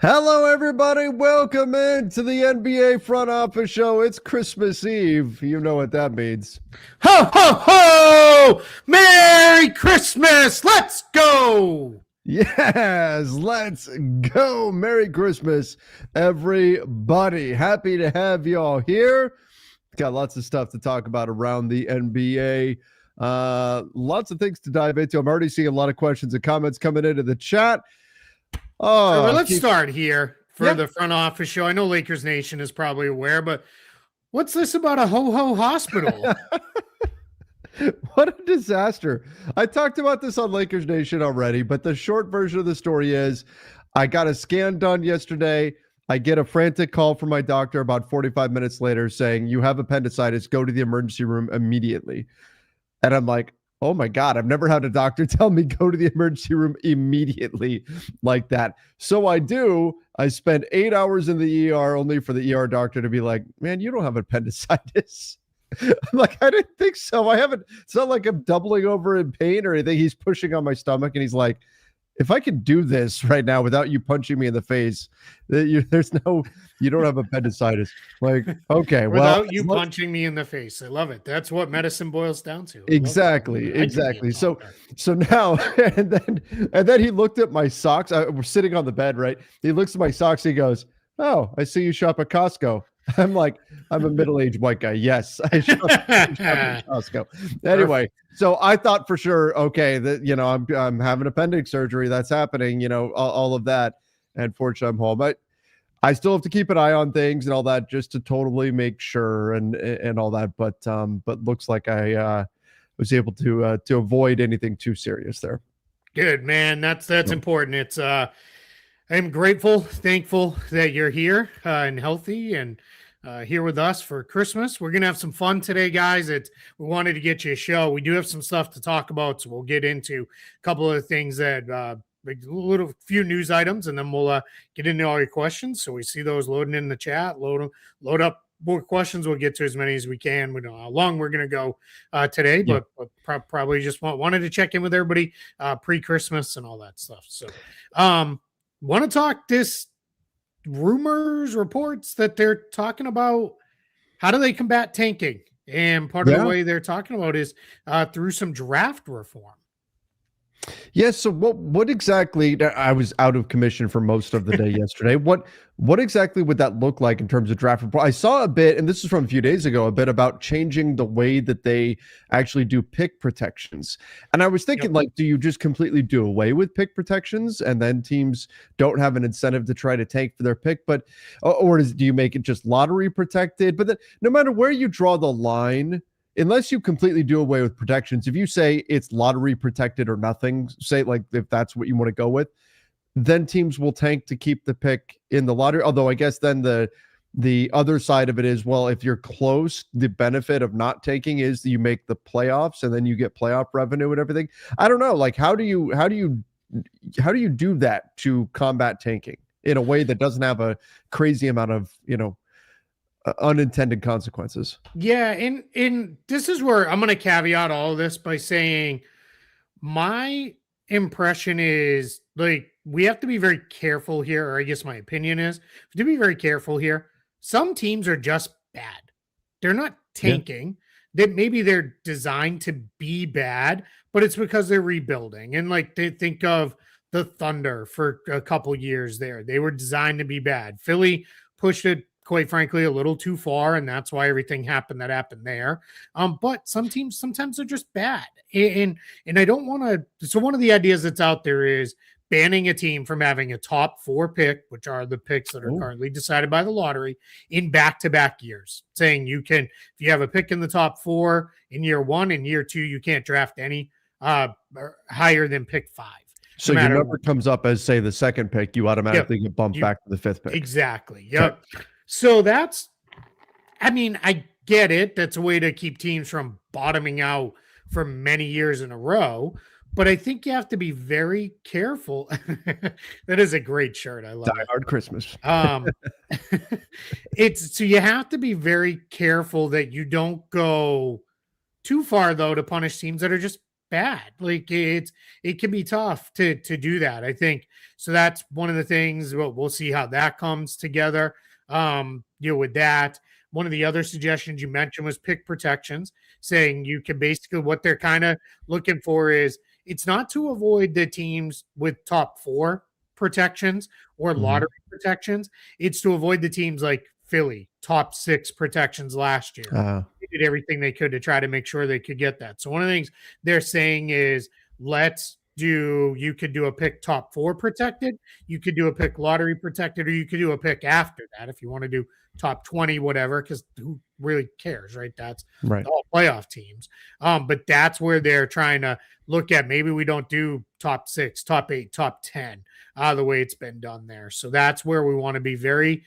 Hello, everybody. Welcome into the NBA front office show. It's Christmas Eve. You know what that means. Ho, ho, ho! Merry Christmas! Let's go! Yes, let's go. Merry Christmas, everybody. Happy to have you all here. Got lots of stuff to talk about around the NBA. Lots of things to dive into. I'm already seeing a lot of questions and comments coming into the chat. Oh, let's start here for the front office show. I know Lakers Nation is probably aware, but what's this about a ho-ho hospital? What a disaster. I talked about this on Lakers Nation already, but the short version of the story is I got a scan done yesterday. I get a frantic call from my doctor about 45 minutes later saying, "You have appendicitis, go to the emergency room immediately." And I'm like, oh my God, I've never had a doctor tell me go to the emergency room immediately like that. So I do. I spent 8 hours in the ER only for the ER doctor to be like, man, you don't have appendicitis. I'm like, I didn't think so. It's not like I'm doubling over in pain or anything. He's pushing on my stomach and he's like, if I can do this right now without you punching me in the face, you don't have appendicitis. Like, okay, without you punching me in the face. I love it. That's what medicine boils down to. Exactly. So now, and then he looked at my socks. We're sitting on the bed, right? He looks at my socks. He goes, "Oh, I see you shop at Costco." I'm like, I'm a middle-aged white guy. Yes, I shop at Costco. Anyway, so I thought for sure, okay, that I'm having appendix surgery. That's happening. All of that. And fortunately, I'm home. But I still have to keep an eye on things and all that just to totally make sure and all that. But looks like I was able to avoid anything too serious there. Good, man. That's important. It's I'm grateful, thankful that you're here and healthy and here with us for Christmas. We're going to have some fun today, guys. We wanted to get you a show. We do have some stuff to talk about, so we'll get into a couple of things that a few news items, and then we'll get into all your questions. So we see those loading in the chat. Load up more questions. We'll get to as many as we can. We don't know how long we're going to go today, but probably just wanted to check in with everybody pre-Christmas and all that stuff. So want to talk this rumors, reports that they're talking about how do they combat tanking? And part of the way they're talking about is through some draft reform. Yes. So what exactly? I was out of commission for most of the day yesterday. What exactly would that look like in terms of draft report? I saw a bit, and this is from a few days ago, a bit about changing the way that they actually do pick protections. And I was thinking, like, do you just completely do away with pick protections, and then teams don't have an incentive to try to tank for their pick? But or do you make it just lottery protected? But then, no matter where you draw the line, unless you completely do away with protections, if you say it's lottery protected or nothing, say like if that's what you want to go with, then teams will tank to keep the pick in the lottery. Although I guess then the other side of it is, well, if you're close, the benefit of not taking is that you make the playoffs and then you get playoff revenue and everything. I don't know. Like, how do you do that to combat tanking in a way that doesn't have a crazy amount of, unintended consequences? Yeah, and this is where I'm going to caveat all of this by saying my impression is, like, we have to be very careful here, or I guess my opinion is to be very careful here. Some teams are just bad. They're not tanking. That maybe they're designed to be bad, but it's because they're rebuilding. And like, they think of the Thunder for a couple years there. They were designed to be bad. Philly pushed it, quite frankly, a little too far, and that's why everything happened there. But some teams sometimes are just bad, and I don't want to. So one of the ideas that's out there is banning a team from having a top 4 pick, which are the picks that are currently decided by the lottery, in back-to-back years. Saying you can, if you have a pick in the top 4 in year 1, in year 2, you can't draft any higher than pick 5. So your number comes up as, say, the second pick, you automatically get bumped back to the 5th pick. Exactly. Yep. Okay. So I get it. That's a way to keep teams from bottoming out for many years in a row. But I think you have to be very careful. That is a great shirt. I love it. Die Hard Christmas. So you have to be very careful that you don't go too far, though, to punish teams that are just bad. Like it can be tough to do that. I think so. That's one of the things. We'll see how that comes together. With that, one of the other suggestions you mentioned was pick protections, saying you can basically what they're kind of looking for is it's not to avoid the teams with top 4 protections or lottery protections. It's to avoid the teams like Philly, top 6 protections last year. They did everything they could to try to make sure they could get that. So one of the things they're saying is you could do a pick top 4 protected, you could do a pick lottery protected, or you could do a pick after that if you want to do top 20, whatever, because who really cares, right? That's right. all playoff teams. But that's where they're trying to look at maybe we don't do top 6, top 8, top 10, the way it's been done there. So that's where we want to be very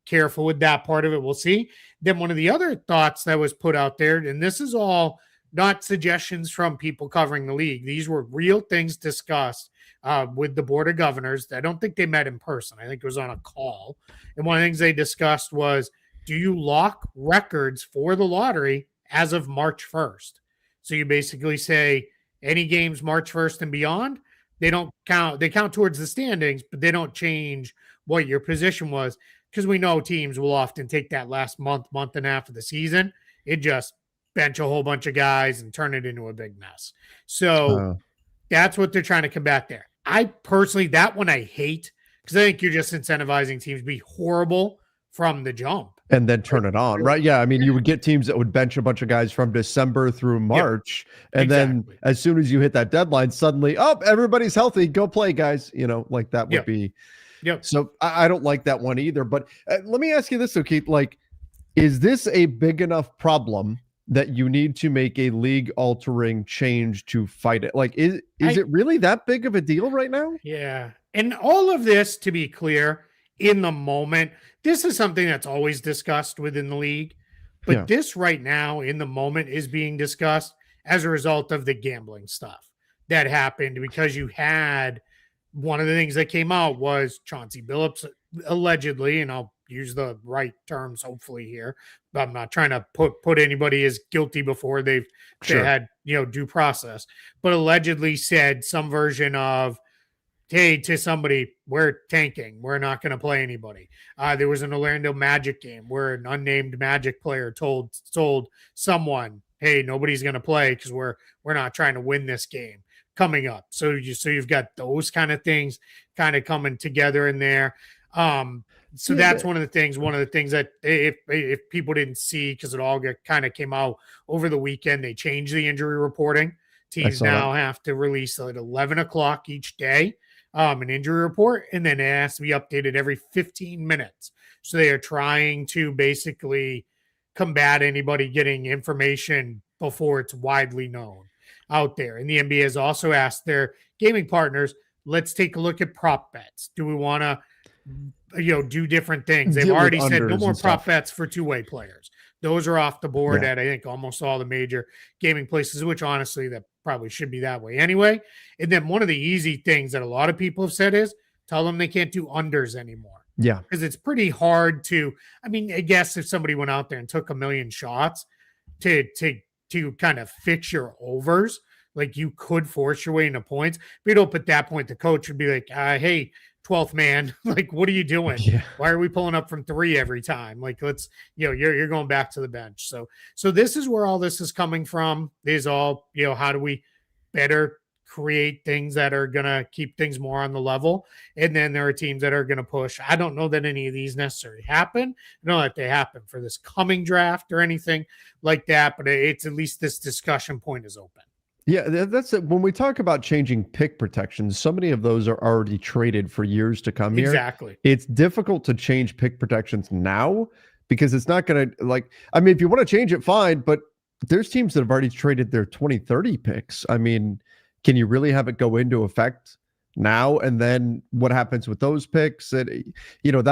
careful with that part of it. We'll see. Then one of the other thoughts that was put out there, and this is all not suggestions from people covering the league. These were real things discussed with the Board of Governors. I don't think they met in person. I think it was on a call. And one of the things they discussed was, do you lock records for the lottery as of March 1st? So you basically say any games March 1st and beyond, they don't count. They count towards the standings, but they don't change what your position was, because we know teams will often take that last month and a half of the season. It just bench a whole bunch of guys and turn it into a big mess. So that's what they're trying to combat there. I personally, that one I hate, because I think you're just incentivizing teams to be horrible from the jump. And then turn it on, right? Yeah, I mean, you would get teams that would bench a bunch of guys from December through March, and then as soon as you hit that deadline, suddenly, everybody's healthy, go play, guys. Like that would be. Yep. So I don't like that one either. But let me ask you this, though, Keith. Like, is this a big enough problem that you need to make a league-altering change to fight it? Like, is it really that big of a deal right now? Yeah. And all of this, to be clear, in the moment, this is something that's always discussed within the league. But this right now, in the moment, is being discussed as a result of the gambling stuff that happened, because you had one of the things that came out was Chauncey Billups allegedly, and I'll use the right terms hopefully here, but I'm not trying to put anybody as guilty before they had due process, but allegedly said some version of, hey, to somebody, we're tanking, we're not going to play anybody. There was an Orlando Magic game where an unnamed Magic player told someone, hey, nobody's going to play because we're not trying to win this game coming up. So you've got those kind of things kind of coming together in there. So that's one of the things that if people didn't see, because it all kind of came out over the weekend, they changed the injury reporting. Teams now have to release at 11 o'clock each day an injury report, and then it has to be updated every 15 minutes. So they are trying to basically combat anybody getting information before it's widely known out there. And the NBA has also asked their gaming partners, let's take a look at prop bets. Do we want to do different things? They've already said no more prop bets for two-way players. Those are off the board at, I think, almost all the major gaming places, which honestly, that probably should be that way anyway. And then one of the easy things that a lot of people have said is tell them they can't do unders anymore. Yeah. Because it's pretty hard to, I mean, I guess if somebody went out there and took a million shots to kind of fix your overs, like you could force your way into points. But at that point, the coach would be like, hey, 12th man, like, what are you doing? Yeah. Why are we pulling up from 3 every time? Like, let's, you're going back to the bench. So this is where all this is coming from. Is all, how do we better create things that are going to keep things more on the level? And then there are teams that are going to push. I don't know that any of these necessarily happen. I don't know that they happen for this coming draft or anything like that, but it's at least this discussion point is open. Yeah, that's it. When we talk about changing pick protections, so many of those are already traded for years to come here. Exactly. It's difficult to change pick protections now because it's not going to, if you want to change it, fine, but there's teams that have already traded their 2030 picks. I mean, can you really have it go into effect now? And then what happens with those picks? That'd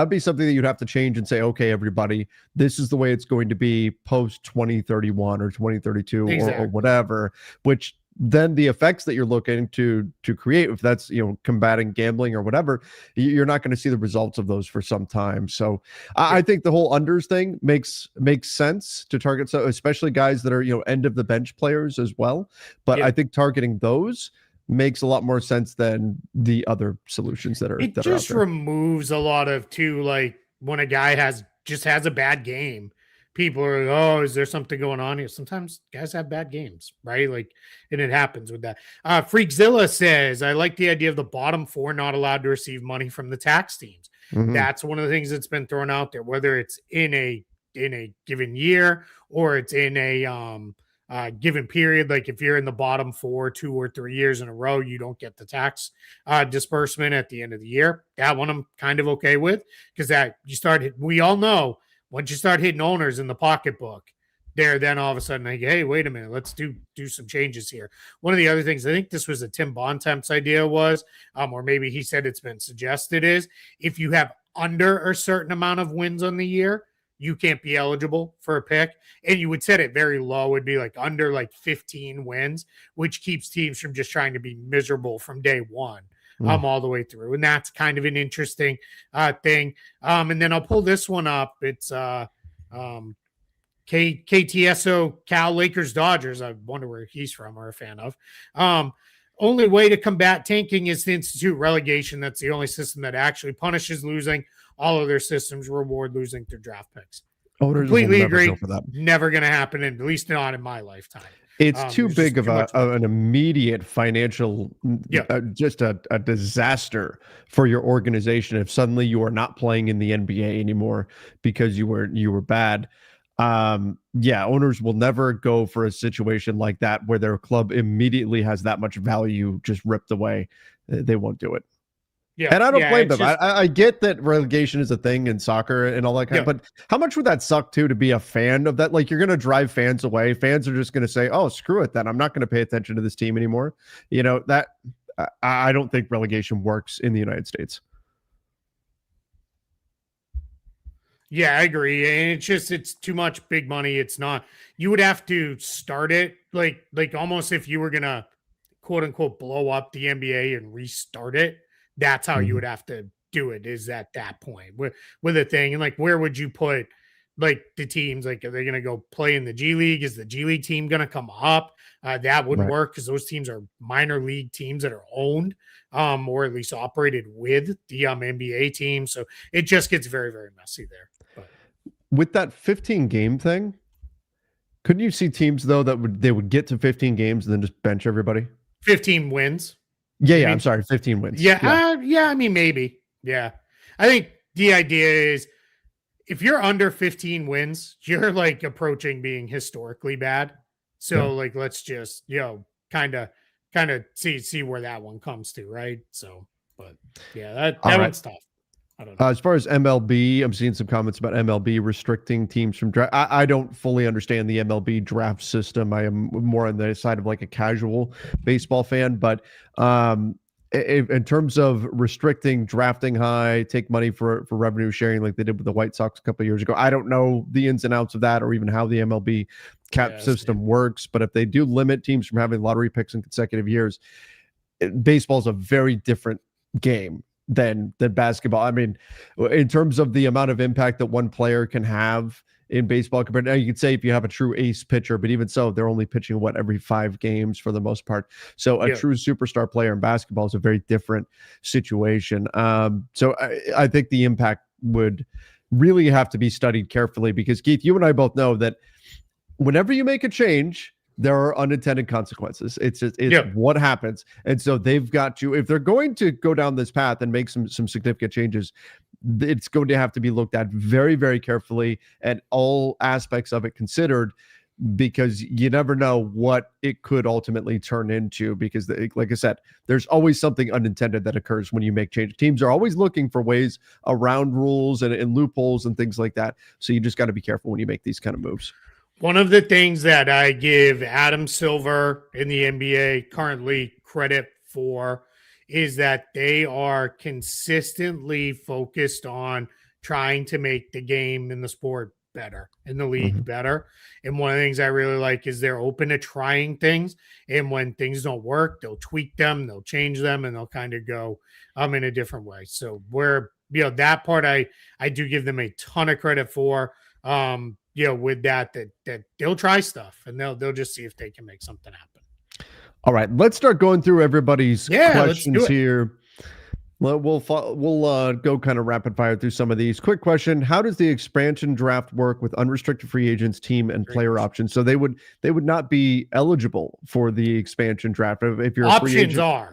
be something that you'd have to change and say, okay, everybody, this is the way it's going to be post 2031 or 2032 or whatever, which then the effects that you're looking to create, if that's combating gambling or whatever, you're not going to see the results of those for some time. So I think the whole unders thing makes sense to target, so especially guys that are end of the bench players as well. But I think targeting those makes a lot more sense than the other solutions that are It out just there. removes a lot of like when a guy has a bad game, people are like, oh, is there something going on here? Sometimes guys have bad games, right? Like, and it happens with that. Freakzilla says, I like the idea of the bottom four not allowed to receive money from the tax teams. Mm-hmm. That's one of the things that's been thrown out there, whether it's in a given year or it's in a given period. Like if you're in the bottom 4, 2 or 3 years in a row, you don't get the tax disbursement at the end of the year. That one I'm kind of okay with, because that we all know once you start hitting owners in the pocketbook, then all of a sudden like, hey, wait a minute, let's do some changes here. One of the other things, I think this was a Tim Bontemps idea was, or maybe he said it's been suggested, is if you have under a certain amount of wins on the year, you can't be eligible for a pick. And you would set it very low. It'd be like under like 15 wins, which keeps teams from just trying to be miserable from day one. All the way through. And that's kind of an interesting thing. And then I'll pull this one up. It's KTSO Cal Lakers Dodgers. I wonder where he's from or a fan of. Only way to combat tanking is to institute relegation. That's the only system that actually punishes losing. All of their systems reward losing through draft picks. Completely agree. Never going to happen, at least not in my lifetime. It's too big of an immediate financial, just a disaster for your organization if suddenly you are not playing in the NBA anymore because you were bad. Owners will never go for a situation like that where their club immediately has that much value just ripped away. They won't do it. Yeah, and I don't blame them. I get that relegation is a thing in soccer and all that kind of, but how much would that suck too to be a fan of that? Like, you're going to drive fans away. Fans are just going to say, oh, screw it then. I'm not going to pay attention to this team anymore. That I don't think relegation works in the United States. Yeah, I agree. And it's too much big money. It's not, you would have to start it like almost if you were going to quote unquote blow up the NBA and restart it. That's how you would have to do it, is at that point with a thing. And like, where would you put like the teams? Like, are they going to go play in the G League? Is the G League team going to come up? That wouldn't work, because those teams are minor league teams that are owned or at least operated with the NBA team. So it just gets very, very messy there. But with that 15 game thing, couldn't you see teams though that they would get to 15 games and then just bench everybody? 15 wins. Yeah, I'm sorry, 15 wins. Yeah. I mean, maybe. Yeah. I think the idea is if you're under 15 wins, you're like approaching being historically bad. So like, let's just, kind of see where that one comes to, right? So, but yeah, that one's tough. I don't know. As far as MLB, I'm seeing some comments about MLB restricting teams from draft. I don't fully understand the MLB draft system. I am more on the side of like a casual baseball fan, but in terms of restricting drafting high, take money for revenue sharing like they did with the White Sox a couple of years ago, I don't know the ins and outs of that or even how the MLB cap system works. But if they do limit teams from having lottery picks in consecutive years, baseball is a very different game than basketball. I mean, in terms of the amount of impact that one player can have in baseball compared, now you could say if you have a true ace pitcher, but even so, they're only pitching every 5 games for the most part. So a true superstar player in basketball is a very different situation. So I think the impact would really have to be studied carefully, because Keith, you and I both know that whenever you make a change, there are unintended consequences. It's what happens. And so they've got to, if they're going to go down this path and make some significant changes, it's going to have to be looked at very, very carefully and all aspects of it considered, because you never know what it could ultimately turn into. Because like I said, there's always something unintended that occurs when you make changes. Teams are always looking for ways around rules and loopholes and things like that. So you just got to be careful when you make these kind of moves. One of the things that I give Adam Silver in the NBA currently credit for is that they are consistently focused on trying to make the game and the sport better and the league better. And one of the things I really like is they're open to trying things. And when things don't work, they'll tweak them, they'll change them, and they'll kind of go in a different way. So that part I do give them a ton of credit for. With that they'll try stuff and they'll just see if they can make something happen. All right, let's start going through everybody's questions here. We'll go kind of rapid fire through some of these. Quick question: how does the expansion draft work with unrestricted free agents, team, and player options? So they would not be eligible for the expansion draft if you're a free agent.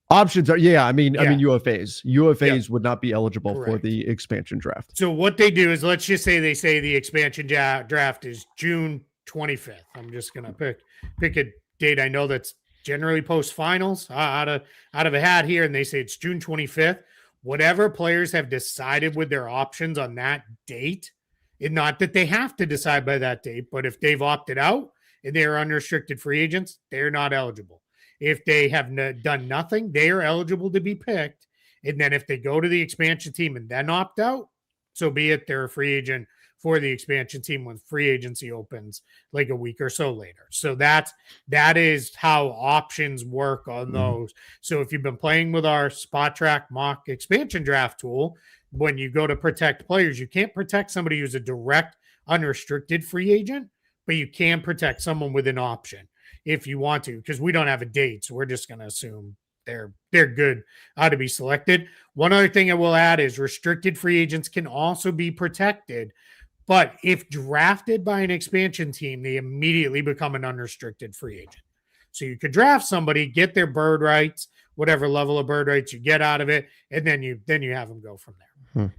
Options are I mean UFAs would not be eligible for the expansion draft. So what they do is, let's just say the expansion draft is June 25th. I'm just gonna pick a date I know that's generally post finals out of a hat here, and they say it's June 25th. Whatever players have decided with their options on that date, and not that they have to decide by that date, but if they've opted out and they're unrestricted free agents, they're not eligible. If they have done nothing, they are eligible to be picked. And then if they go to the expansion team and then opt out, so be it, they're a free agent for the expansion team when free agency opens like a week or so later. So that is how options work on those. So if you've been playing with our Spot Track mock expansion draft tool, when you go to protect players, you can't protect somebody who's a direct unrestricted free agent, but you can protect someone with an option if you want to, because we don't have a date. So we're just going to assume they're good to be selected. One other thing I will add is restricted free agents can also be protected, but if drafted by an expansion team, they immediately become an unrestricted free agent. So you could draft somebody, get their bird rights, whatever level of bird rights you get out of it, and then you have them go from there.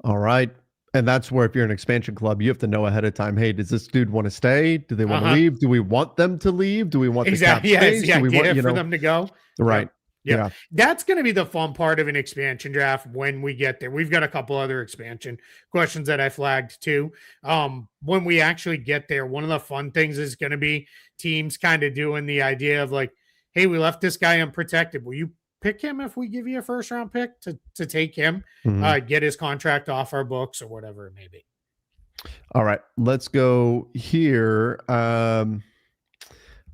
All right. And that's where, if you're an expansion club, you have to know ahead of time, hey, does this dude want to stay? Do they want to leave? Do we want them to leave? Do we want the cap space? Do we want for them to go? Right. Yeah. That's going to be the fun part of an expansion draft when we get there. We've got a couple other expansion questions that I flagged too. When we actually get there, one of the fun things is going to be teams kind of doing the idea of like, hey, we left this guy unprotected. Will you pick him if we give you a first round pick to take him, get his contract off our books or whatever it may be? All right, let's go here.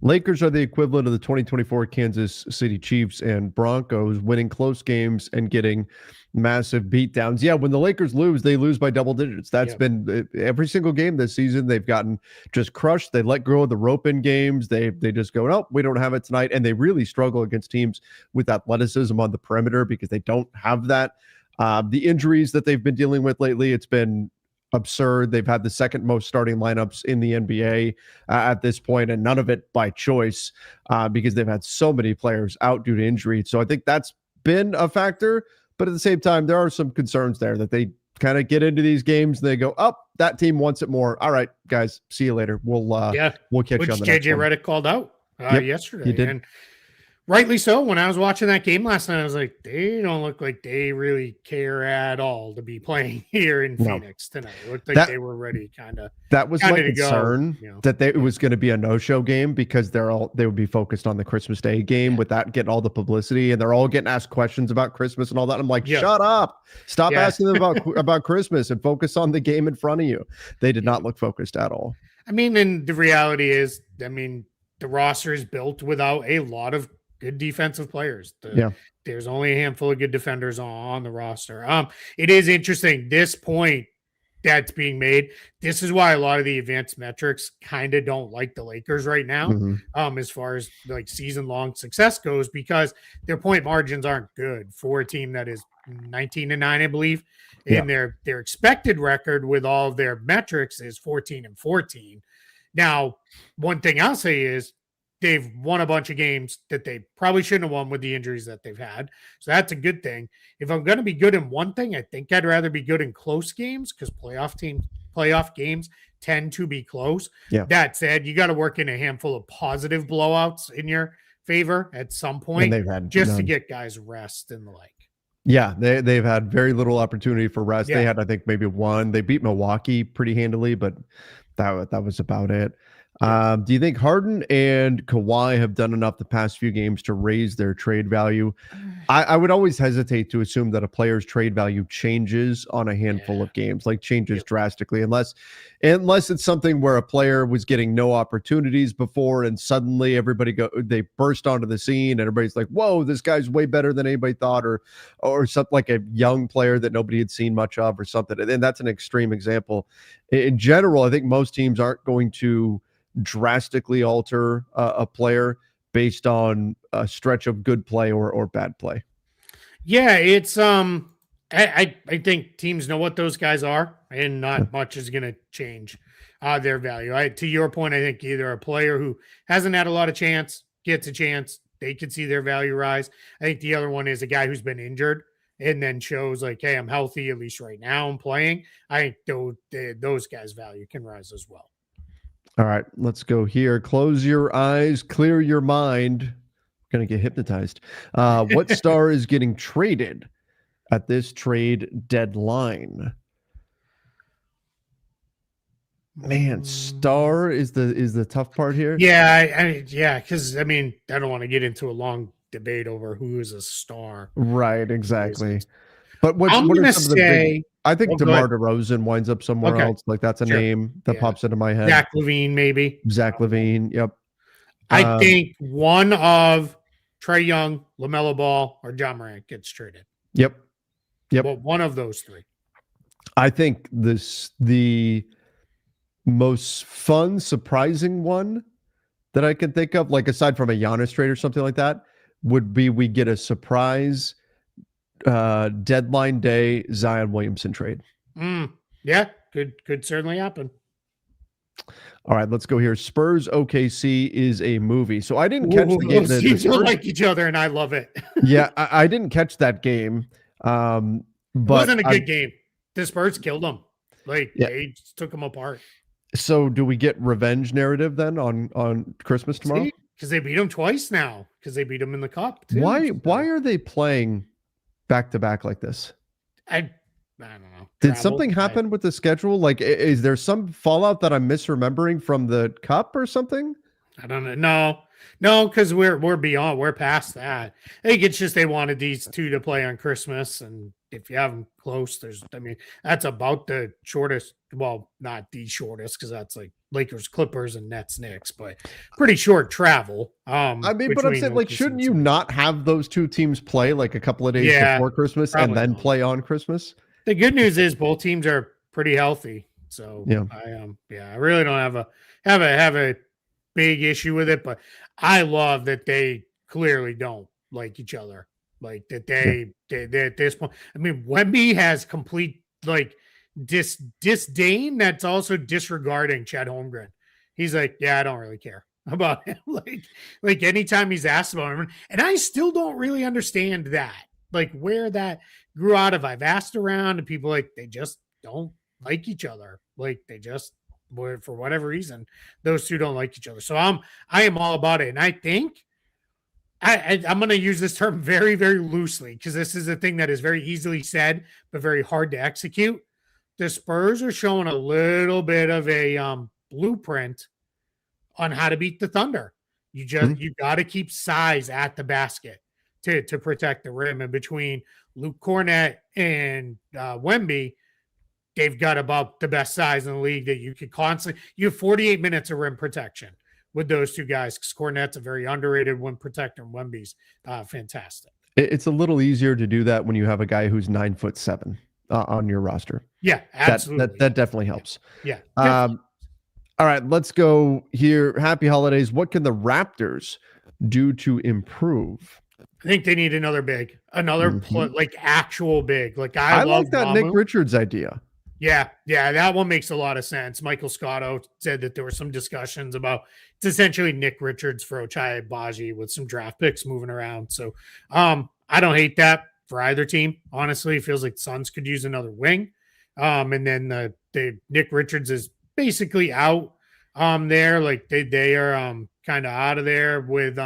Lakers are the equivalent of the 2024 Kansas City Chiefs and Broncos, winning close games and getting massive beatdowns. Yeah, when the Lakers lose, they lose by double digits. That's been every single game this season. They've gotten just crushed. They let go of the rope in games. They just go, nope, we don't have it tonight. And they really struggle against teams with athleticism on the perimeter because they don't have that. The injuries that they've been dealing with lately, it's been absurd. They've had the second most starting lineups in the NBA at this point, and none of it by choice because they've had so many players out due to injury. So I think that's been a factor. But at the same time, there are some concerns there that they kind of get into these games and they go, oh, that team wants it more. All right, guys, see you later. We'll catch you on the next JJ one. Redick called out yesterday. He did. And rightly so. When I was watching that game last night, I was like, they don't look like they really care at all to be playing here in Phoenix tonight. It looked like they were ready That was my concern, that it was going to be a no-show game because they would be focused on the Christmas Day game with that getting all the publicity, and they're all getting asked questions about Christmas and all that. I'm like, shut up. Stop asking them about Christmas and focus on the game in front of you. They did not look focused at all. I mean, and the reality is, the roster is built without a lot of good defensive players. There's only a handful of good defenders on the roster. It is interesting, this point that's being made. This is why a lot of the advanced metrics kind of don't like the Lakers right now, as far as like season-long success goes, because their point margins aren't good for a team that is 19-9, I believe. And their expected record with all of their metrics is 14-14. Now, one thing I'll say is, they've won a bunch of games that they probably shouldn't have won with the injuries that they've had. So that's a good thing. If I'm going to be good in one thing, I think I'd rather be good in close games because playoff games tend to be close. That said, you got to work in a handful of positive blowouts in your favor at some point to get guys rest and the like. Yeah, they've had very little opportunity for rest. They had, I think, maybe one. They beat Milwaukee pretty handily, but that was about it. Yes. Do you think Harden and Kawhi have done enough the past few games to raise their trade value? I would always hesitate to assume that a player's trade value changes on a handful Yeah. of games, like changes Yep. drastically, unless it's something where a player was getting no opportunities before and suddenly they burst onto the scene and everybody's like, whoa, this guy's way better than anybody thought, or something like a young player that nobody had seen much of or something. And that's an extreme example. In general, I think most teams aren't going to drastically alter a player based on a stretch of good play or bad play. Yeah, it's I think teams know what those guys are, and Yeah. not much is gonna change their value. To your point, I think either a player who hasn't had a lot of chance gets a chance, they can see their value rise. I think the other one is a guy who's been injured and then shows like, hey, I'm healthy, at least right now I'm playing. I think those guys' value can rise as well. All right, let's go here. Close your eyes, clear your mind. We're going to get hypnotized. What star is getting traded at this trade deadline? Man, star is the tough part here. Yeah, yeah, because I mean, I don't want to get into a long debate over who is a star. Right, exactly. But I'm what are gonna some of the big? say, I think oh, go ahead. DeMar DeRozan winds up somewhere Okay, else. Like that's a sure. name that Yeah. pops into my head. Zach Levine, maybe. Zach Levine. Yep. I Um, think one of Trey Young, LaMelo Ball, or John Morant gets traded. yep. Yep. Well, one of those three. I think the most fun, surprising one that I can think of, like aside from a Giannis trade or something like that, would be we get a surprise deadline day Zion Williamson trade. Yeah, could certainly happen. All right, let's go here. Spurs OKC is a movie. So I didn't catch the game. Those teams don't like each other, and I love it. Yeah, I didn't catch that game. It But wasn't a good game. The Spurs killed them. Like yeah. they just took them apart. So do we get revenge narrative then on Christmas tomorrow? Because they beat them twice now. Because they beat them in the cup too. Why are they playing back to back like this? I don't know. Did something happen with the schedule? Like, is there some fallout that I'm misremembering from the cup or something? I don't know. No, because we're beyond. We're past that. I think it's just they wanted these two to play on Christmas, and if you have them close, that's about the shortest. Well, not the shortest because that's like Lakers, Clippers, and Nets, Knicks, but pretty short travel. I mean, but I'm saying, like, shouldn't you not have those two teams play like a couple of days before Christmas and then play on Christmas? The good news is both teams are pretty healthy, so yeah, I really don't have a big issue with it, but I love that they clearly don't like each other. Like that they at this point. I mean, Wemby has complete like disdain that's also disregarding Chad Holmgren. He's like, yeah, I don't really care about him. like anytime he's asked about him, and I still don't really understand that. Like where that grew out of. I've asked around and people like they just don't like each other. Like they just for whatever reason, those two don't like each other. So I am all about it. And I think I'm going to use this term very, very loosely because this is a thing that is very easily said, but very hard to execute. The Spurs are showing a little bit of a blueprint on how to beat the Thunder. You got to keep size at the basket to protect the rim. And between Luke Cornett and Wemby, they've got about the best size in the league that you could constantly. You have 48 minutes of rim protection with those two guys because Cornette's a very underrated rim protector and Wemby's fantastic. It's a little easier to do that when you have a guy who's 9'7" on your roster. Yeah, absolutely. That definitely helps. Yeah. All right, let's go here. Happy holidays. What can the Raptors do to improve? I think they need another big, like actual big. Like I like that Nick Richards idea. Yeah, that one makes a lot of sense. Michael Scotto said that there were some discussions about it's essentially Nick Richards for Ochai Agbaji with some draft picks moving around. So I don't hate that for either team. Honestly, it feels like the Suns could use another wing. And then the Nick Richards is basically out there. Like they are kind of out of there with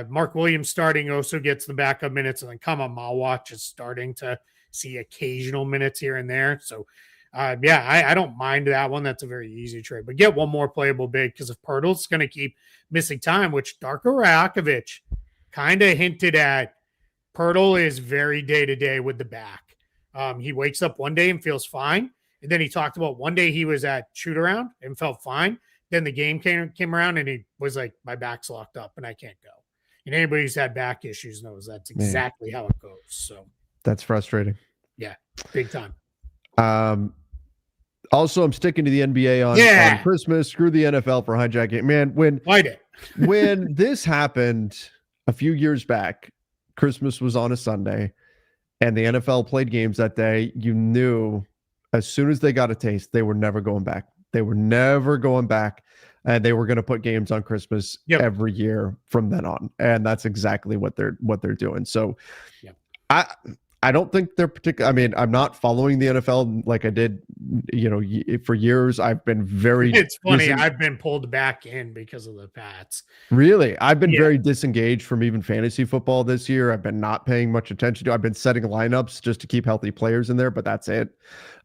Mark Williams starting also gets the backup minutes, and then Kama Mawatch is starting to see occasional minutes here and there. So I don't mind that one. That's a very easy trade. But get one more playable big, because if Pirtle's going to keep missing time, which Darko Rajakovic kind of hinted at, Pirtle is very day-to-day with the back. He wakes up one day and feels fine. And then he talked about one day he was at shoot-around and felt fine. Then the game came around and he was like, my back's locked up and I can't go. And anybody who's had back issues knows that's exactly how it goes. So that's frustrating. Yeah, big time. Also, I'm sticking to the NBA on Christmas. Screw the NFL for hijacking. Man, when this happened a few years back, Christmas was on a Sunday, and the NFL played games that day. You knew as soon as they got a taste, they were never going back. They were never going back, and they were going to put games on Christmas every year from then on. And that's exactly what they're doing. So, I don't think they're particular. I mean, I'm not following the NFL like I did, for years. I've been very. It's funny. I've been pulled back in because of the Pats. Really, I've been very disengaged from even fantasy football this year. I've been not paying much attention to. I've been setting lineups just to keep healthy players in there, but that's it.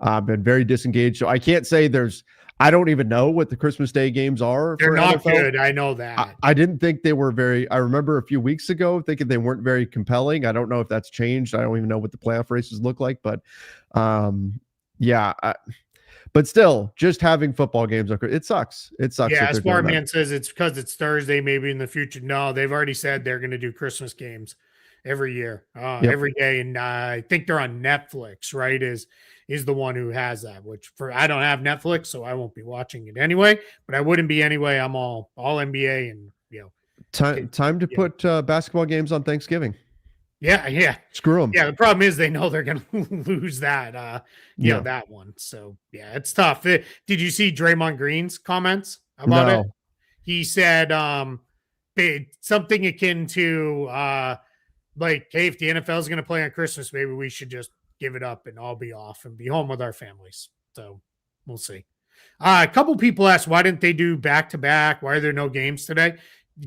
I've been very disengaged, so I can't say there's. I don't even know what the Christmas Day games are. They're not NFL. Good. I know that. I didn't think they were very. I remember a few weeks ago thinking they weren't very compelling. I don't know if that's changed. I don't even know what the playoff races look like, but but still, just having football games, it sucks. It sucks. Yeah, Sparman says it's because it's Thursday, maybe in the future. No, they've already said they're going to do Christmas games every year, every day, and I think they're on Netflix. Right? Is the one who has that, which I don't have Netflix, so I won't be watching it anyway, but I wouldn't be anyway. I'm all NBA and, time to put basketball games on Thanksgiving. Yeah. Screw them. Yeah. The problem is they know they're going to lose that, that one. So it's tough. Did you see Draymond Green's comments about it? He said, something akin to, hey, if the NFL is going to play on Christmas, maybe we should just give it up and all be off and be home with our families. So we'll see. A couple people asked, why didn't they do back-to-back? Why are there no games today?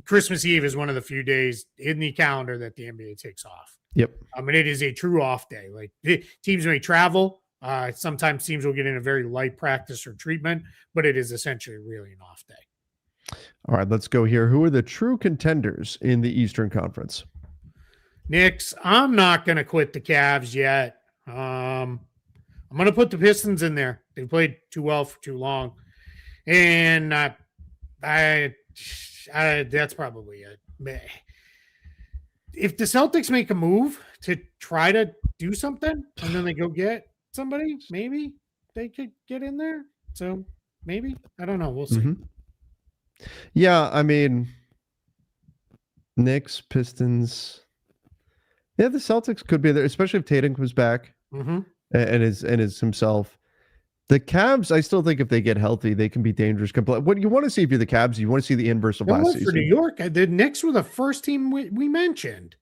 Christmas Eve is one of the few days in the calendar that the NBA takes off. Yep. I mean, it is a true off day. Like teams may travel. Sometimes teams will get in a very light practice or treatment, but it is essentially really an off day. All right, let's go here. Who are the true contenders in the Eastern Conference? Knicks. I'm not going to quit the Cavs yet. I'm going to put the Pistons in there. They played too well for too long. And that's probably it. If the Celtics make a move to try to do something and then they go get somebody, maybe they could get in there. So maybe, I don't know. We'll see. Mm-hmm. Yeah. I mean, Knicks, Pistons. Yeah, the Celtics could be there, especially if Tatum comes back and is himself. The Cavs, I still think if they get healthy, they can be dangerous. What you want to see if you're the Cavs, you want to see the inverse of last season. For New York, the Knicks were the first team we mentioned.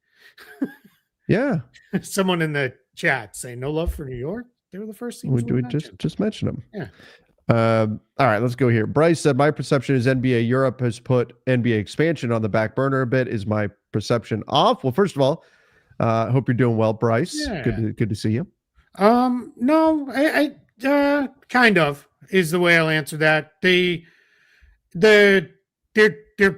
Yeah. Someone in the chat saying no love for New York. They were the first team. We just mention them. Yeah. All right, let's go here. Bryce said, my perception is NBA Europe has put NBA expansion on the back burner a bit. Is my perception off? Well, first of all, hope you're doing well, Bryce. Yeah. Good to see you. No, I kind of is the way I'll answer that. They're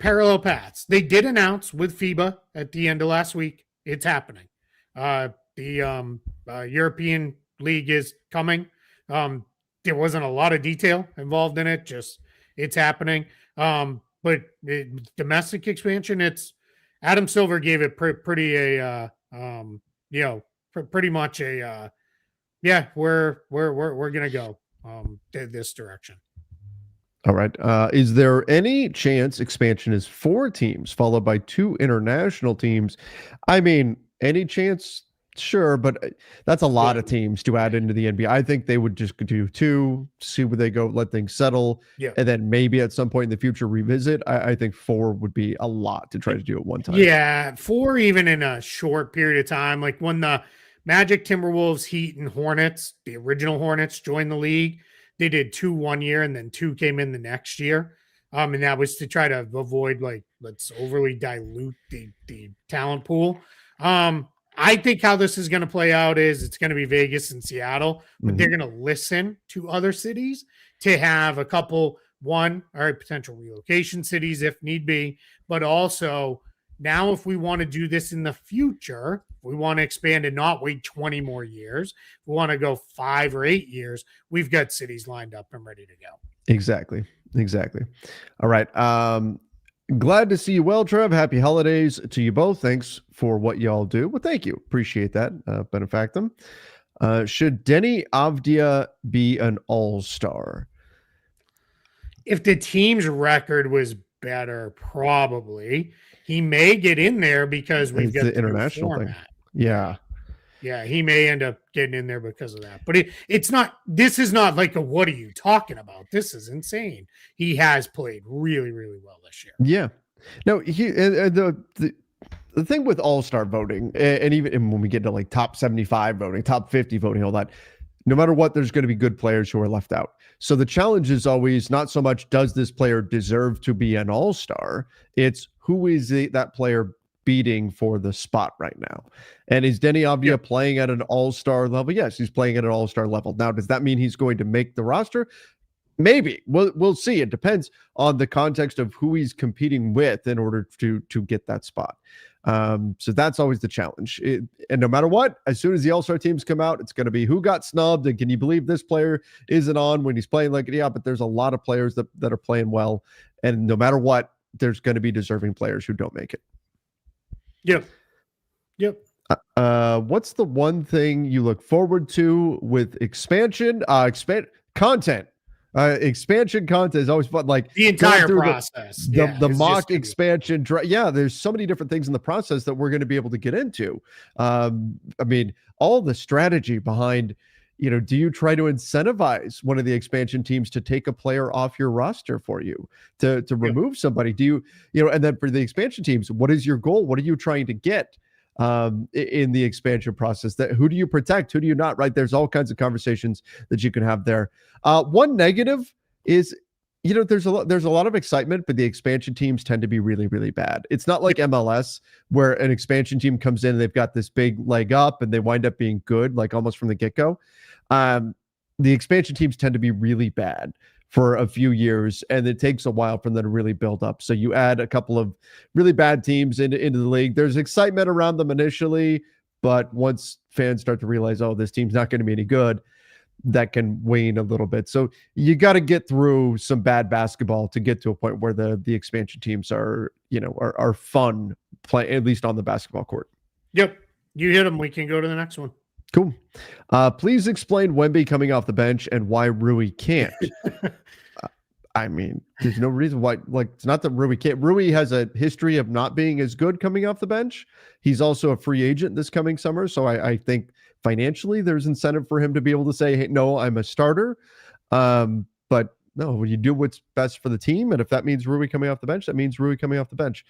parallel paths. They did announce with FIBA at the end of last week. It's happening. The European League is coming. There wasn't a lot of detail involved in it. Just it's happening. But domestic expansion, it's Adam Silver gave it pretty much a we're gonna go this direction. All right. Is there any chance expansion is 4 teams followed by 2 international teams? I mean, any chance? Sure, but that's a lot of teams to add into the NBA. I think they would just do 2, see where they go, let things settle, and then maybe at some point in the future revisit. I think 4 would be a lot to try to do at one time. Yeah, 4 even in a short period of time. Like when the Magic, Timberwolves, Heat, and Hornets, the original Hornets, joined the league, they did 2 one year and then 2 came in the next year. And that was to try to avoid, let's overly dilute the talent pool. I think how this is going to play out is it's going to be Vegas and Seattle, but they're Mhm. going to listen to other cities to have a couple, one, all right, potential relocation cities if need be, but also now if we want to do this in the future, we want to expand and not wait 20 more years, we want to go 5 or 8 years, we've got cities lined up and ready to go. Exactly. Exactly. All right. Glad to see you well, Trev. Happy holidays to you both. Thanks for what y'all do. Well, thank you. Appreciate that, benefactum. Should Denny Avdia be an all-star? If the team's record was better, probably he may get in there because we've It's the got the new international thing. format. Yeah. Yeah, he may end up getting in there because of that. But it's not, this is not like a what are you talking about? This is insane. He has played really, really well this year. Yeah. No, the thing with all-star voting, and even when we get to like top 75 voting, top 50 voting, all that, no matter what, there's going to be good players who are left out. So the challenge is always not so much does this player deserve to be an all-star, it's who is that player beating for the spot right now. And is Denny Avdia playing at an all-star level? Yes, he's playing at an all-star level. Now, does that mean he's going to make the roster? Maybe. We'll see. It depends on the context of who he's competing with in order to get that spot. So that's always the challenge. And no matter what, as soon as the All-Star teams come out, it's going to be who got snubbed and can you believe this player isn't on when he's playing like, yeah, but there's a lot of players that are playing well. And no matter what, there's going to be deserving players who don't make it. Yep. What's the one thing you look forward to with expansion? Content. Expansion content is always fun. Like the entire process, the mock expansion. Yeah, there's so many different things in the process that we're going to be able to get into. I mean, all the strategy behind, do you try to incentivize one of the expansion teams to take a player off your roster for you, to remove somebody? Do you, and then for the expansion teams, what is your goal? What are you trying to get in the expansion process? That who do you protect, who do you not? Right, there's all kinds of conversations that you can have there. One negative is, there's a lot of excitement, but the expansion teams tend to be really, really bad. It's not like MLS where an expansion team comes in and they've got this big leg up and they wind up being good, like almost from the get-go. The expansion teams tend to be really bad for a few years, and it takes a while for them to really build up. So you add a couple of really bad teams into the league. There's excitement around them initially, but once fans start to realize, oh, this team's not going to be any good, that can wane a little bit. So you got to get through some bad basketball to get to a point where the expansion teams are fun play, at least on the basketball court. Yep. You hit them. We can go to the next one. Cool. Please explain Wemby coming off the bench and why Rui can't. I mean, there's no reason why. Like, it's not that Rui can't. Rui has a history of not being as good coming off the bench. He's also a free agent this coming summer, so I think financially there's incentive for him to be able to say, "Hey, no, I'm a starter." But no, you do what's best for the team, and if that means Rui coming off the bench, that means Rui coming off the bench.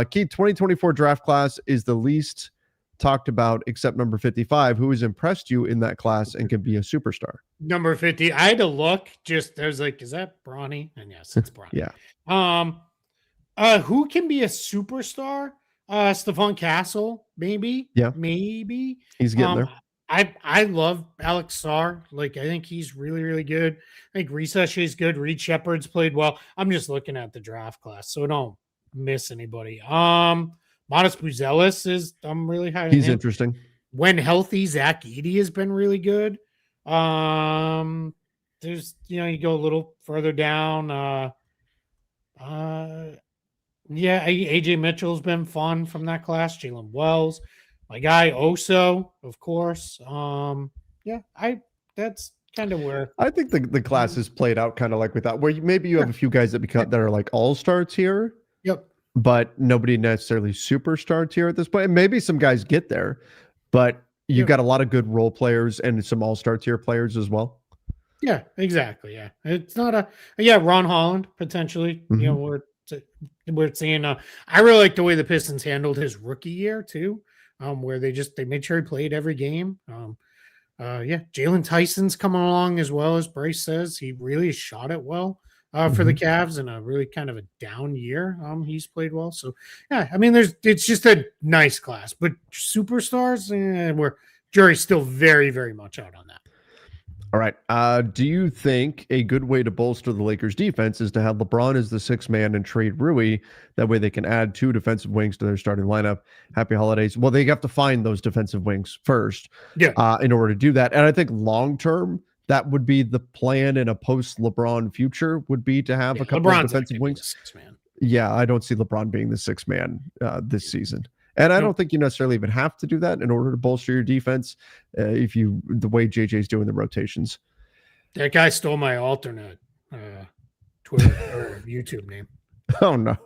Keith, 2024 draft class is the least talked about except number 55. Who has impressed you in that class and can be a superstar? Number 50. I had to look. Just there's like, is that Bronny? And yes, it's Bronny. Yeah. Who can be a superstar? Stephon Castle, maybe. Yeah, maybe he's getting there. I love Alex Sarr. Like, I think he's really, really good. I think Reese is good. Reed Shepard's played well. I'm just looking at the draft class, so don't miss anybody. Modest Buzelis is, I'm really high. He's interesting. When healthy, Zach Edey has been really good. There's, you go a little further down. Yeah, AJ Mitchell's been fun from that class. Jalen Wells, my guy Oso, of course. Yeah, that's kind of where I think the class is played out kind of like with that, where maybe you have a few guys that are like all-star tier. Yep. But nobody necessarily superstar tier at this point. And maybe some guys get there, but you've got a lot of good role players and some all-star tier players as well. Yeah, exactly. Yeah. It's not Ron Holland potentially. Mm-hmm. We're seeing I really like the way the Pistons handled his rookie year too. Where they made sure he played every game. Jalen Tyson's coming along as well, as Bryce says. He really shot it well. for the Cavs in a really kind of a down year. He's played well. So yeah, I mean, it's just a nice class, but superstars, we're jury's still very, very much out on that. All right. Do you think a good way to bolster the Lakers defense is to have LeBron as the sixth man and trade Rui? That way they can add 2 defensive wings to their starting lineup. Happy holidays. Well, they have to find those defensive wings first in order to do that. And I think long term, that would be the plan in a post LeBron future would be to have a couple of defensive wings. Yeah, I don't see LeBron being the sixth man this season. And I don't think you necessarily even have to do that in order to bolster your defense the way JJ's doing the rotations. That guy stole my alternate Twitter or YouTube name. Oh, no.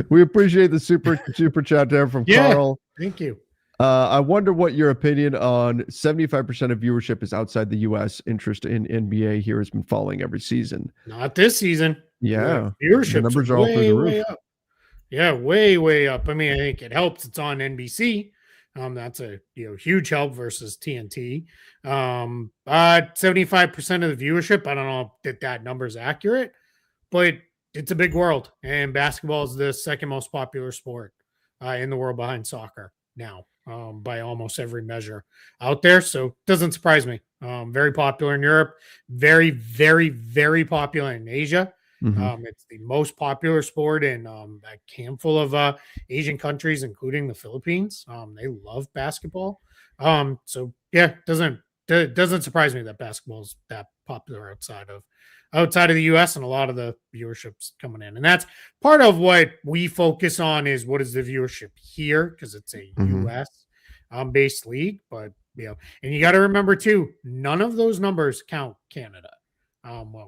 We appreciate the super chat there from Carl. Thank you. I wonder what your opinion on 75% of viewership is outside the U.S. Interest in NBA here has been falling every season. Not this season. Yeah. Viewership numbers are all through the roof. Up. Yeah, way up. I mean, I think it helps. It's on NBC. That's a huge help versus TNT. 75% of the viewership. I don't know if that number is accurate, but it's a big world, and basketball is the second most popular sport in the world behind soccer now, by almost every measure out there. So it doesn't surprise me. Very popular in Europe. Very, very, very popular in Asia. It's the most popular sport in a handful of Asian countries, including the Philippines. They love basketball. So yeah, doesn't surprise me that basketball is that popular outside of the US, and a lot of the viewership's coming in. And that's part of what we focus on is what is the viewership here, because it's a US based league. But and you got to remember too, none of those numbers count Canada.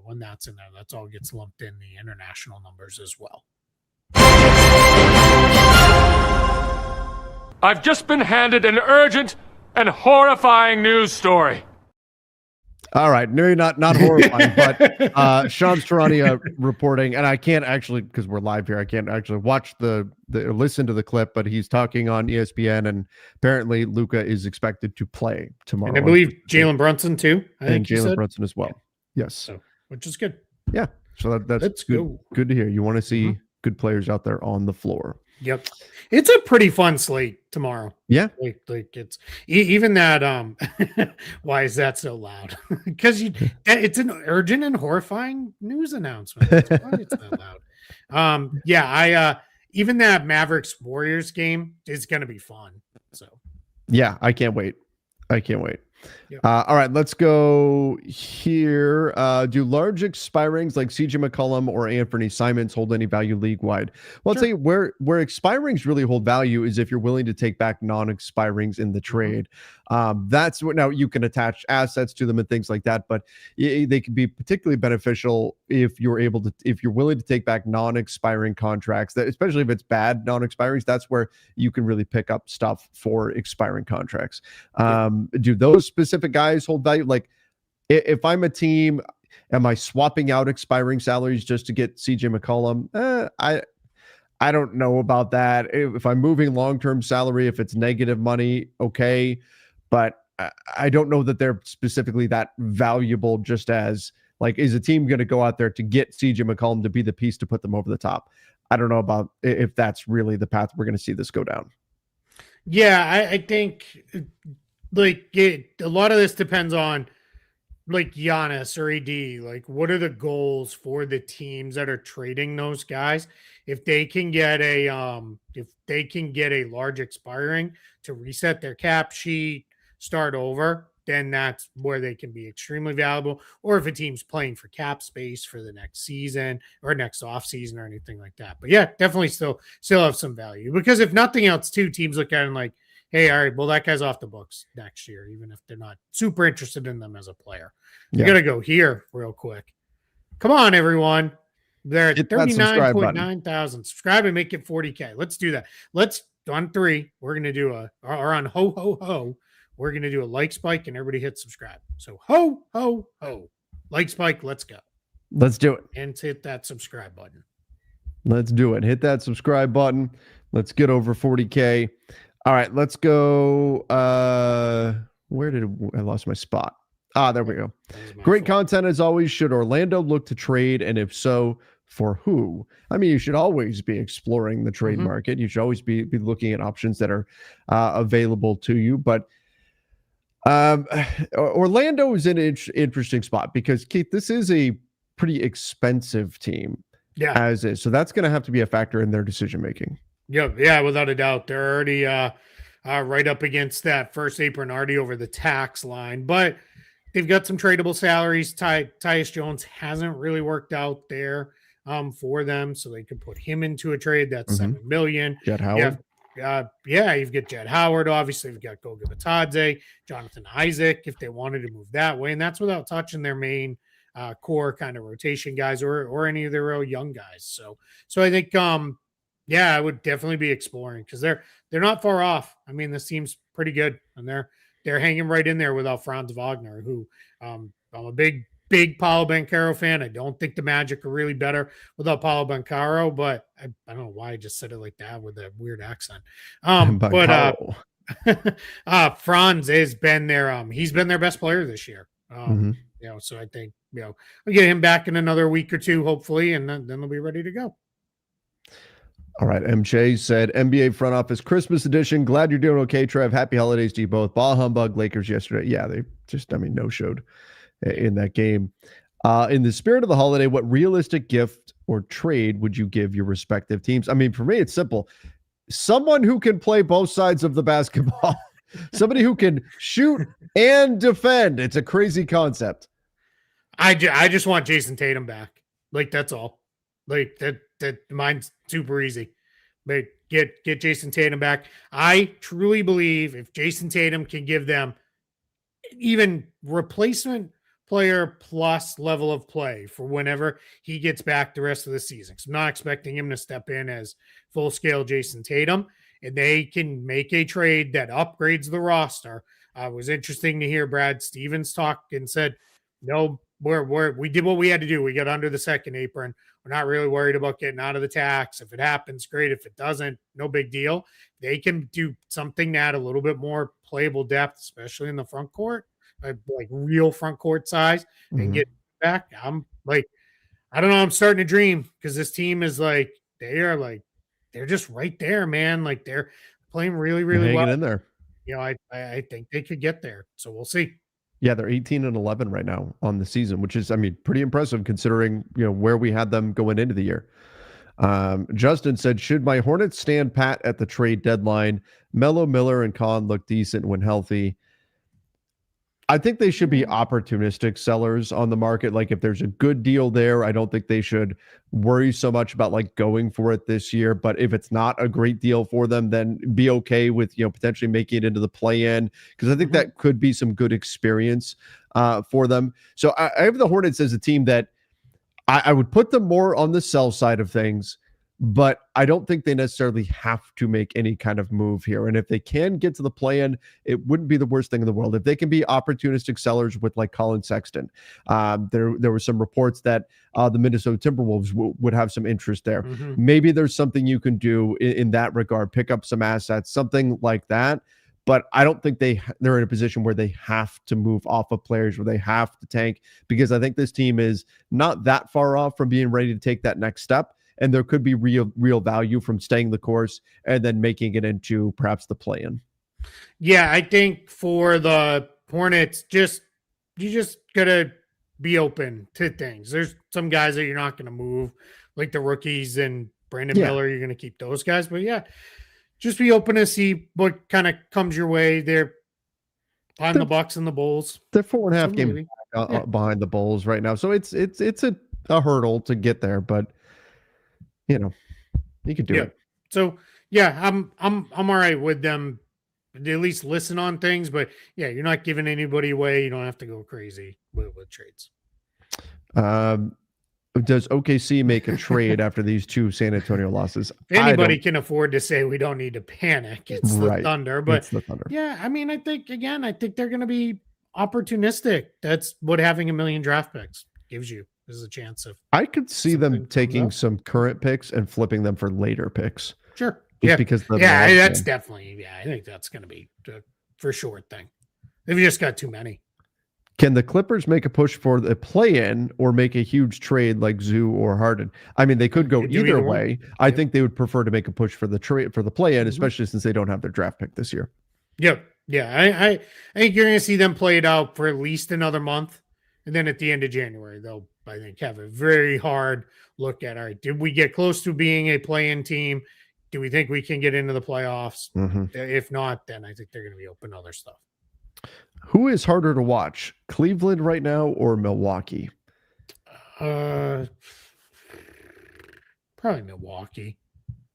When that's in there, that's all gets lumped in the international numbers as well. I've just been handed an urgent and horrifying news story. All right, no, not horrifying, but Shams Charania reporting, and I can't actually, because we're live here, I can't actually watch listen to the clip, but he's talking on ESPN, and apparently Luka is expected to play tomorrow. And I believe Jalen Brunson too. And Jalen Brunson as well. Yes. So, which is good. Yeah. So that's good. Good to hear. You want to see good players out there on the floor. Yep. It's a pretty fun slate tomorrow. Yeah. Like it's even that why is that so loud? Because it's an urgent and horrifying news announcement. That's why it's that loud. Even that Mavericks Warriors game is gonna be fun. So yeah, I can't wait. Yep. All right, let's go here. Do large expirings like CJ McCollum or Anthony Simons hold any value league-wide? Well, I'll tell you where expirings really hold value is if you're willing to take back non-expirings in the trade. That's what, now you can attach assets to them and things like that, but they can be particularly beneficial if you're willing to take back non-expiring contracts, especially if it's bad non-expirings. That's where you can really pick up stuff for expiring contracts. Do those specific guys hold value? Like if I'm a team, am I swapping out expiring salaries just to get CJ McCollum? I don't know about that. If I'm moving long-term salary, if it's negative money, okay. But I don't know that they're specifically that valuable, just as like, is a team going to go out there to get CJ McCollum to be the piece to put them over the top? I don't know about if that's really the path we're going to see this go down. Yeah, I think like a lot of this depends on like Giannis or AD. Like, what are the goals for the teams that are trading those guys? If they can get a large expiring to reset their cap sheet, start over, then that's where they can be extremely valuable. Or if a team's playing for cap space for the next season or next off season or anything like that. But yeah, definitely still have some value, because if nothing else, too, teams look at it like, hey, all right, well, that guy's off the books next year, even if they're not super interested in them as a player. You got to go here real quick. Come on, everyone. They're at 39.9 thousand. Subscribe and make it 40K. Let's do that. Let's, on 3, we're going to do or on ho, ho, ho, we're going to do a like spike and everybody hit subscribe. So ho, ho, ho. Like spike, let's go. Let's do it. And hit that subscribe button. Let's do it. Hit that subscribe button. Let's get over 40K. All right, let's go. Where did I lost my spot? There we go. That was my Great fault. content as always. Should Orlando look to trade? And if so, for who? I mean, you should always be exploring the trade market. You should always be looking at options that are available to you. But Orlando is in an interesting spot because, Keith, this is a pretty expensive team Yeah. as is. So that's going to have to be a factor in their decision making. Yeah, without a doubt. They're already right up against that first apron, already over the tax line. But they've got some tradable salaries. Tyus Jones hasn't really worked out there for them, so they could put him into a trade. That's $7 million. Jett Howard. You've got Jett Howard. Obviously, you've got Goga Bitadze, Jonathan Isaac, if they wanted to move that way, and that's without touching their main core kind of rotation guys or any of their real young guys. So I think I would definitely be exploring because they're not far off. I mean, this team's pretty good, and they're hanging right in there without Franz Wagner, who I'm a big Paolo Banchero fan. I don't think the Magic are really better without Paolo Banchero, but I don't know why I just said it like that with a weird accent. Franz has been he's been their best player this year. So I think we'll get him back in another week or two, hopefully, and then they'll be ready to go. All right. MJ said, NBA front office Christmas edition. Glad you're doing okay, Trev. Happy holidays to you both. Bah humbug Lakers yesterday. Yeah, they just, no-showed in that game. In the spirit of the holiday, what realistic gift or trade would you give your respective teams? I mean, for me, it's simple. Someone who can play both sides of the basketball. Somebody who can shoot and defend. It's a crazy concept. I just want Jason Tatum back. Like, that's all. Like, that mine's super easy. But get Jason Tatum back. I truly believe if Jason Tatum can give them even replacement player plus level of play for whenever he gets back the rest of the season. I'm not expecting him to step in as full-scale Jason Tatum, and they can make a trade that upgrades the roster. It was interesting to hear Brad Stevens talk and said, no, we did what we had to do. We got under the second apron. We're not really worried about getting out of the tax. If it happens, great. If it doesn't, no big deal. They can do something to add a little bit more playable depth, especially in the front court, like real front court size, and get back. I'm like, I don't know. I'm starting to dream because this team is they're just right there, man. Like, they're playing really, really well in there. I think they could get there. So we'll see. Yeah, they're 18-11 right now on the season, which is, pretty impressive considering, where we had them going into the year. Justin said, should my Hornets stand pat at the trade deadline? Melo, Miller, and Khan look decent when healthy. I think they should be opportunistic sellers on the market. Like, if there's a good deal there, I don't think they should worry so much about going for it this year. But if it's not a great deal for them, then be okay with, potentially making it into the play-in, because I think that could be some good experience for them. So I have the Hornets as a team that I would put them more on the sell side of things, but I don't think they necessarily have to make any kind of move here. And if they can get to the play-in, it wouldn't be the worst thing in the world. If they can be opportunistic sellers with Colin Sexton, there were some reports that the Minnesota Timberwolves would have some interest there. Maybe there's something you can do in that regard, pick up some assets, something like that. But I don't think they're in a position where they have to move off of players, where they have to tank, because I think this team is not that far off from being ready to take that next step. And there could be real value from staying the course and then making it into perhaps the play-in. Yeah, I think for the Hornets, you just gotta be open to things. There's some guys that you're not going to move, like the rookies and Brandon Miller. You're going to keep those guys, but just be open to see what kind of comes your way. They're behind the Bucks and the Bulls. They're 4.5 games behind the Bulls right now, so it's a hurdle to get there, but you can do it. So I'm all right with them. At least listen on things, but you're not giving anybody away. You don't have to go crazy with trades. Does OKC make a trade after these two San Antonio losses? If anybody can afford to say we don't need to panic, it's the Thunder. But it's the Thunder. I think they're going to be opportunistic. That's what having 1 million draft picks gives you, is a chance of. I could see them taking some current picks and flipping them for later picks. Sure. Because that's definitely. I think that's going to be for sure thing. They've just got too many. Can the Clippers make a push for the play-in or make a huge trade like Zoo or Harden? I mean, they could go Do either either one. way. I think they would prefer to make a push for the trade for the play-in, Mhm. especially since they don't have their draft pick this year. Yep. Yeah. I think you're going to see them play it out for at least another month. And then at the end of January, they'll, I think, have a very hard look at, all right, did we get close to being a play-in team? Do we think we can get into the playoffs? If not, then I think they're going to be open to other stuff. Who is harder to watch, Cleveland right now or Milwaukee? Probably Milwaukee.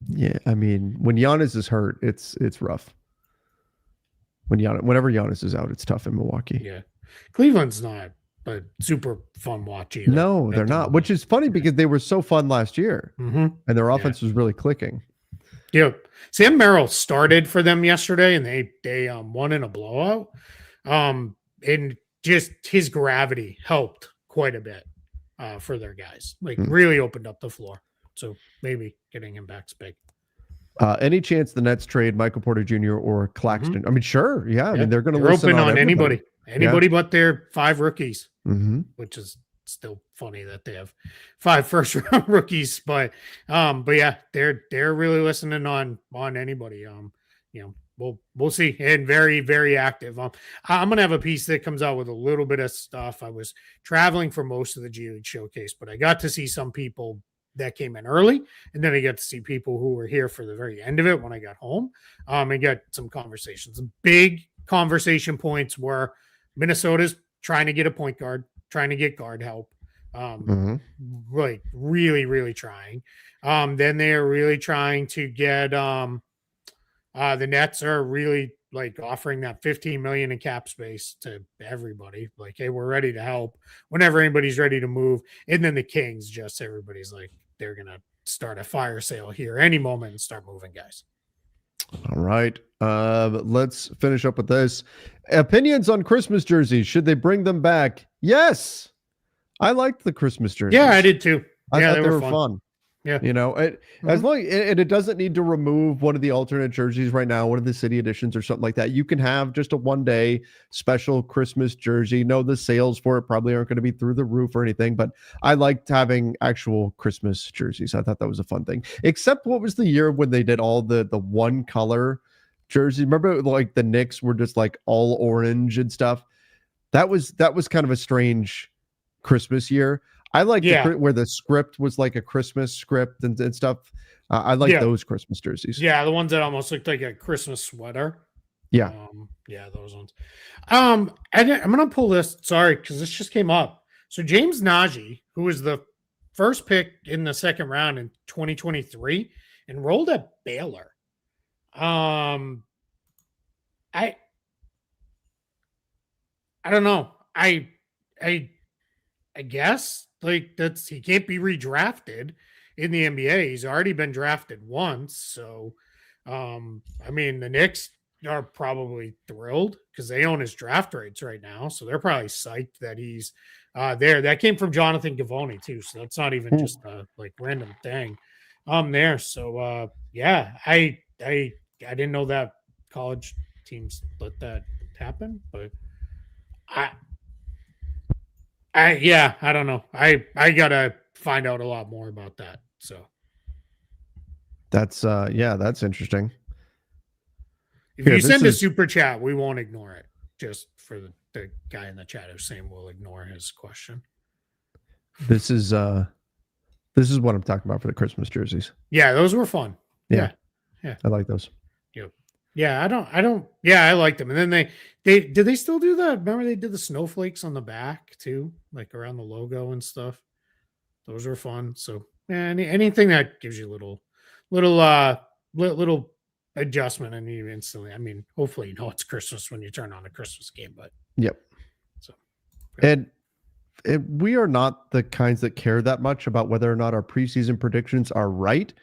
Yeah, I mean, when Giannis is hurt, it's rough. Whenever Giannis is out, it's tough in Milwaukee. Yeah, Cleveland's not, but super fun watch either. No, they're not. Which is funny because they were so fun last year, and their offense was really clicking. Yep. Sam Merrill started for them yesterday, and they won in a blowout. And just his gravity helped quite a bit for their guys. Like really opened up the floor. So maybe getting him back's big. Any chance the Nets trade Michael Porter Jr. or Claxton? I mean, sure. Yeah. I mean, they're going to open on anybody but their 5 rookies, which is still funny that they have 5 first-round rookies. But yeah, they're really listening on anybody. We'll see. And very, very active. I'm gonna have a piece that comes out with a little bit of stuff. I was traveling for most of the G League showcase, but I got to see some people that came in early, and then I got to see people who were here for the very end of it when I got home. And got some conversations. Big conversation points were Minnesota's trying to get a point guard, trying to get guard help. Like really, really trying. Then they're really trying to get the Nets are really like offering that $15 million in cap space to everybody. Like, hey, we're ready to help whenever anybody's ready to move. And then the Kings, just everybody's like, they're gonna start a fire sale here any moment and start moving guys. All right. Let's finish up with this. Opinions on Christmas jerseys. Should they bring them back? Yes. I liked the Christmas jerseys. Yeah, I did too. I thought they were fun. Yeah. You know, as long and it doesn't need to remove one of the alternate jerseys right now, one of the city editions or something like that. You can have just a one-day special Christmas jersey. No, the sales for it probably aren't going to be through the roof or anything, but I liked having actual Christmas jerseys. I thought that was a fun thing. Except what was the year when they did all the one color jerseys? Remember, like the Knicks were just like all orange and stuff. That was kind of a strange Christmas year. I like where the script was like a Christmas script and stuff. I like those Christmas jerseys. Yeah, the ones that almost looked like a Christmas sweater. Yeah. Those ones. I'm going to pull this. Sorry, because this just came up. So James Najee, who was the first pick in the second round in 2023, enrolled at Baylor. I don't know. I guess like he can't be redrafted in the NBA. He's already been drafted once. So, I mean, the Knicks are probably thrilled because they own his draft rights right now. So they're probably psyched that he's there. That came from Jonathan Givony too. So that's not even just a like random thing there. So, yeah, I didn't know that college teams let that happen, but I don't know. I gotta find out a lot more about that. So that's that's interesting. If you send a super chat, we won't ignore it. Just for the guy in the chat who's saying we'll ignore his question. This is what I'm talking about for the Christmas jerseys. Yeah, those were fun. Yeah. I like those. Yep. Yeah, I don't. Yeah, I like them. And then they did they still do that? Remember they did the snowflakes on the back too, like around the logo and stuff. Those were fun. So anything that gives you little adjustment and you instantly. I mean, hopefully you know it's Christmas when you turn on a Christmas game, but yep. So and we are not the kinds that care that much about whether or not our preseason predictions are right.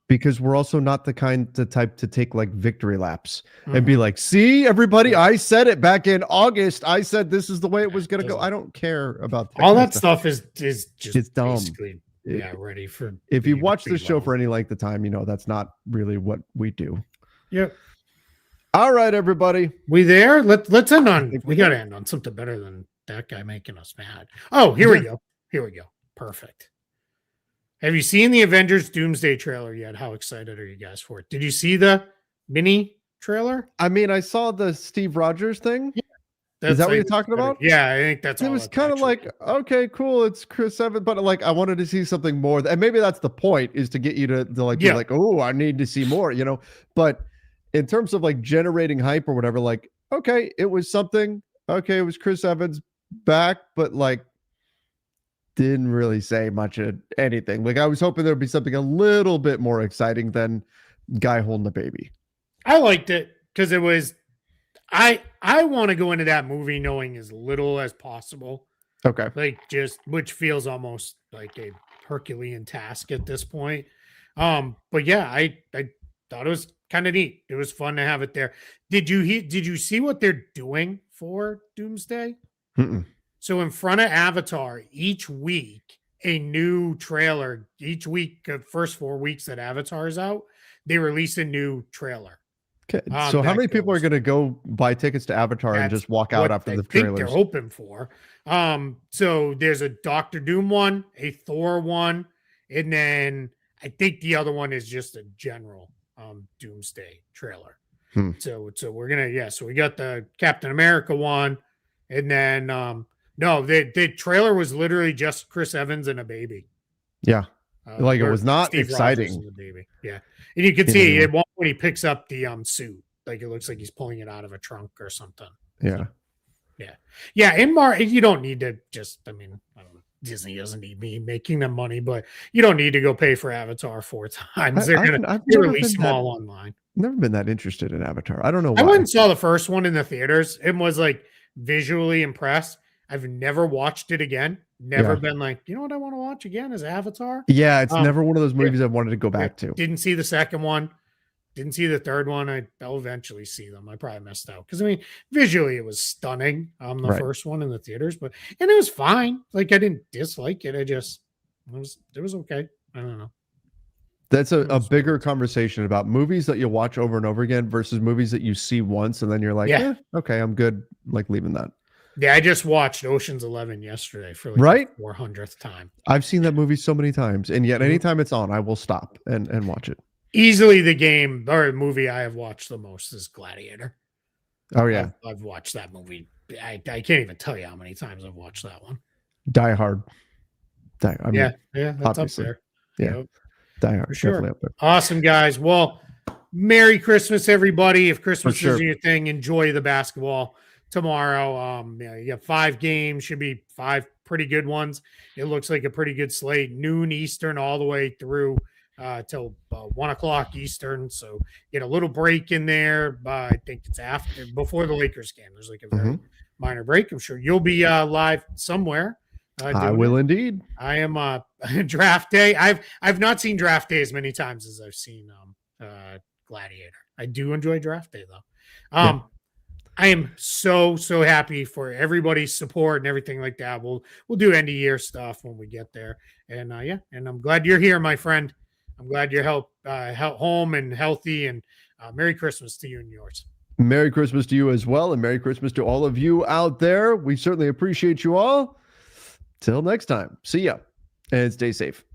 Because we're also not the type to take like victory laps and be like, see, everybody, I said it back in August. I said this is the way it was going to go. I don't care about all that stuff is just it's dumb. Ready for if you watch this show for any length of time, you know that's not really what we do. Yep. All right, everybody. We there? Let's end on. think We we got to are. end on something better than that guy making us mad. Oh, here we go. Here we go. Perfect. Have you seen the Avengers Doomsday trailer yet? How excited are you guys for it? Did you see the mini trailer? I mean, I saw the Steve Rogers thing. Yeah, Is that what like- you're talking about? Yeah, I think that's It all. was that's kind of actually- like, okay, cool, it's Chris Evans, but like I wanted to see something more. And maybe that's the point, is to get you to like be Yeah. like, oh, I need to see more, you know. But in terms of like generating hype or whatever, like, okay, it was something. Okay, it was Chris Evans back, but like didn't really say much of anything. Like I was hoping there'd be something a little bit more exciting than guy holding a baby. I liked it because it was. I want to go into that movie knowing as little as possible. Okay. Like just which feels almost like a Herculean task at this point. But yeah, I thought it was kind of neat. It was fun to have it there. Did you see what they're doing for Doomsday? Mm-mm. So in front of Avatar, each week a new trailer. Each week, the first 4 weeks that Avatar is out, they release a new trailer. Okay. So how that many people are goes- going to go buy tickets to Avatar and That's just walk out what after I the think trailers? they're hoping for. So there's a Doctor Doom one, a Thor one, and then I think the other one is just a general Doomsday trailer. Hmm. So we're gonna so we got the Captain America one, and then no, the trailer was literally just Chris Evans and a baby. Yeah. Like, it or was not Steve Rogers exciting. and the baby. Yeah, and you can In see any way. at one point he picks up the suit, like it looks like he's pulling it out of a trunk or something. Yeah. Yeah, and you don't need to just. I mean, I don't know, Disney doesn't need me making them money, but you don't need to go pay for Avatar 4 times. They're I've they never release been them that- all online. Never been that interested in Avatar. I don't know I why. went and saw the first one in the theaters and was like visually impressed. I've never watched it again. Never Yeah. been like, you know what I want to watch again is Avatar. Yeah, it's Um, never one of those movies I wanted to go back to. Didn't see the second one. Didn't see the third one. I'll eventually see them. I probably missed out because I mean, visually it was stunning. The Right. first one in the theaters, and it was fine. Like I didn't dislike it. It was okay. I don't know. That's a Those bigger words. conversation about movies that you watch over and over again versus movies that you see once and then you're like, Yeah. okay, I'm good, like leaving that. Yeah, I just watched Ocean's 11 yesterday for like Right? the 400th time. I've seen that movie so many times, and yet Mhm. anytime it's on, I will stop and watch it. Easily the game or movie I have watched the most is Gladiator. Oh yeah, I've watched that movie. I can't even tell you how many times I've watched that one. Die Hard. I mean, Yeah, that's obviously. up Yeah. there. Yep. Die Hard, For sure. definitely up there. Awesome, guys. Well, Merry Christmas, everybody. If Christmas sure. is your thing, enjoy the basketball tomorrow. You got 5 games, should be 5 pretty good ones. It looks like a pretty good slate. Noon Eastern all the way through till 1 o'clock Eastern. So get a little break in there. I think it's before the Lakers game. There's like a very minor break. I'm sure you'll be live somewhere. I doing will it. indeed. I am draft day. I've not seen draft day as many times as I've seen Gladiator. I do enjoy draft day though. Yeah. I am so happy for everybody's support and everything like that. We'll do end of year stuff when we get there. And and I'm glad you're here, my friend. I'm glad you're home and healthy, and Merry Christmas to you and yours. Merry Christmas to you as well, and Merry Christmas to all of you out there. We certainly appreciate you all. Till next time, see ya, and stay safe.